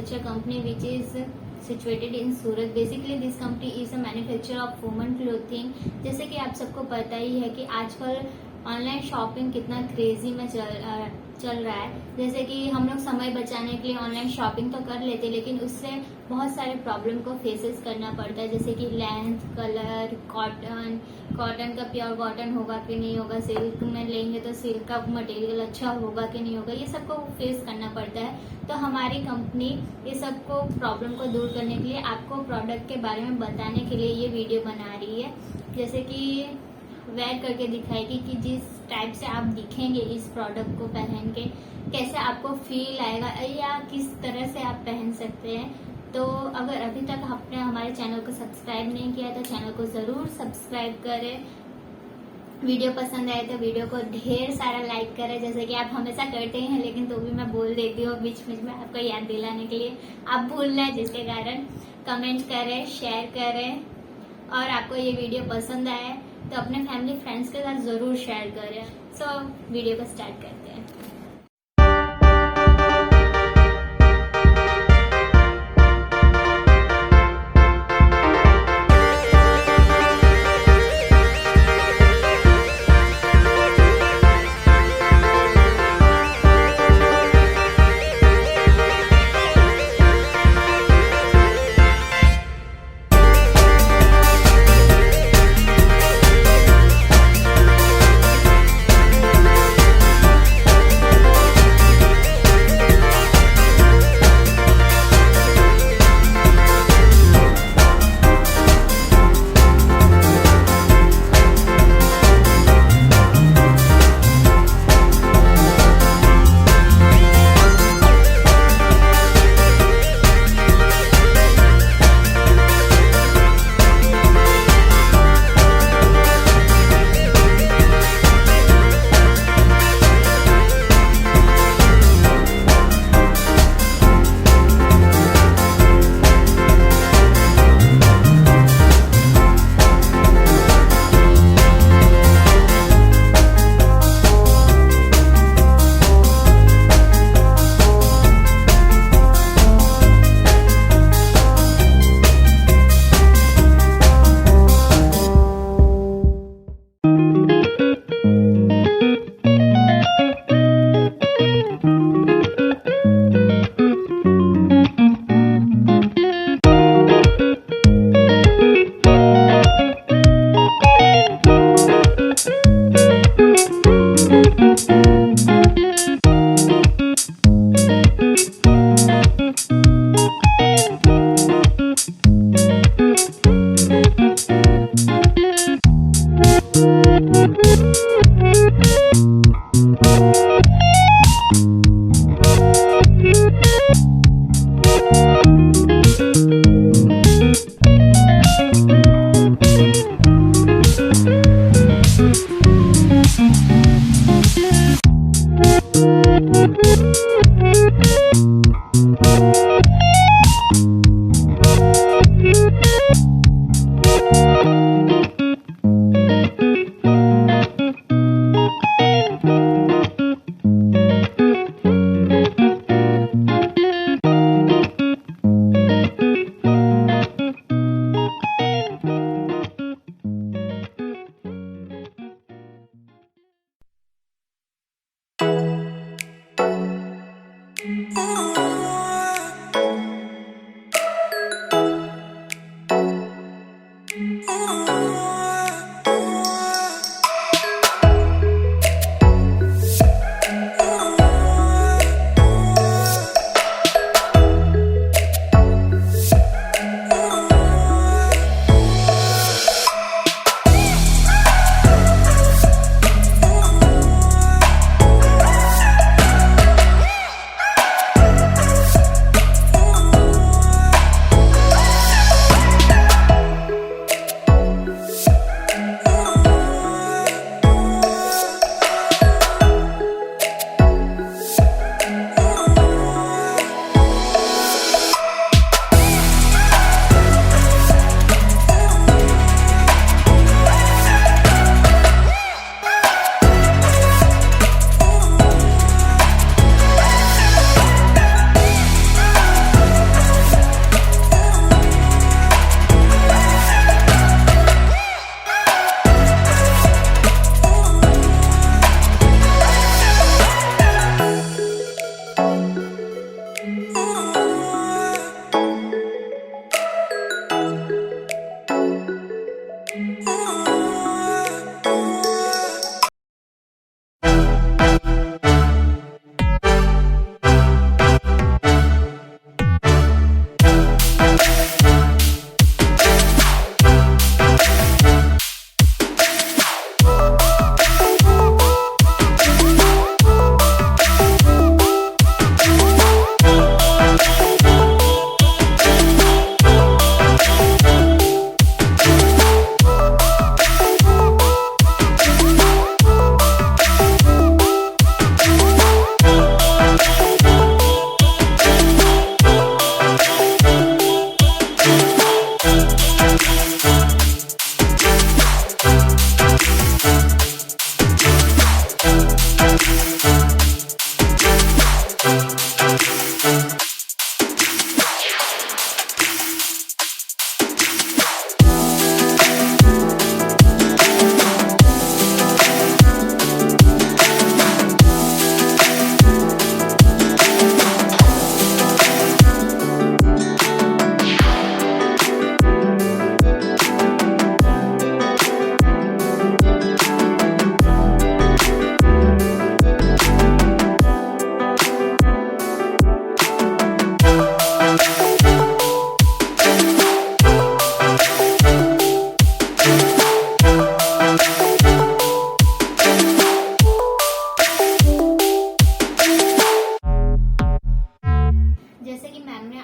manufacture company which is situated in Surat. Basically this company is a manufacturer of women clothing. जैसे कि आप सबको पता ही है कि आजकल ऑनलाइन शॉपिंग कितना क्रेजी में चल रहा है। जैसे कि हम लोग समय बचाने के लिए ऑनलाइन शॉपिंग तो कर लेते, लेकिन उससे बहुत सारे प्रॉब्लम को फेसेस करना पड़ता है, जैसे कि लेंथ, कलर, कॉटन का प्योर कॉटन होगा कि नहीं होगा, सिल्क में लेंगे तो सिल्क का मटेरियल अच्छा होगा कि नहीं होगा, ये सबको फेस करना पड़ता है। तो हमारी कंपनी ये सबको प्रॉब्लम को दूर करने के लिए आपको प्रोडक्ट के बारे में बताने के लिए ये वीडियो बना रही है। जैसे कि वेयर करके दिखाएगी कि जिस टाइप से आप दिखेंगे इस प्रोडक्ट को पहन के, कैसे आपको फील आएगा या किस तरह से आप पहन सकते हैं। तो अगर अभी तक आपने हमारे चैनल को सब्सक्राइब नहीं किया तो चैनल को ज़रूर सब्सक्राइब करें। वीडियो पसंद आए तो वीडियो को ढेर सारा लाइक करें, जैसे कि आप हमेशा करते हैं, लेकिन तो भी मैं बोल देती हूँ बीच बीच में आपको याद दिलाने के लिए। आप भूल रहे हैं जिसके कारण कमेंट करें, शेयर करें, और आपको ये वीडियो पसंद आए तो अपने फैमिली फ्रेंड्स के साथ ज़रूर शेयर करें। सो वीडियो को स्टार्ट करते हैं।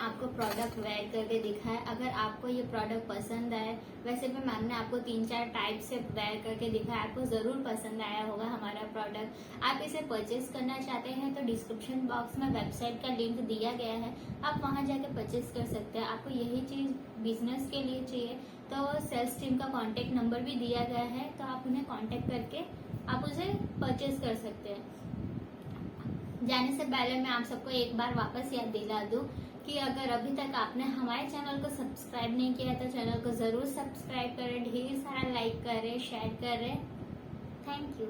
आपको प्रोडक्ट वेयर करके दिखाया। अगर आपको ये प्रोडक्ट पसंद आए, वैसे भी मैम ने आपको 3-4 टाइप से वेयर करके दिखाया, आपको जरूर पसंद आया होगा हमारा प्रोडक्ट। आप इसे परचेज करना चाहते हैं तो डिस्क्रिप्शन बॉक्स में वेबसाइट का लिंक दिया गया है, आप वहां जाके परचेज कर सकते हैं। आपको यही चीज बिजनेस के लिए चाहिए तो सेल्स टीम का कॉन्टेक्ट नंबर भी दिया गया है, तो आप उन्हें कॉन्टेक्ट करके आप उसे परचेज कर सकते हैं। जाने से पहले मैं आप सबको एक बार वापस याद दिला दूं कि अगर अभी तक आपने हमारे चैनल को सब्सक्राइब नहीं किया तो चैनल को जरूर सब्सक्राइब करें, ढेर सारा लाइक करें, शेयर करें। Thank you.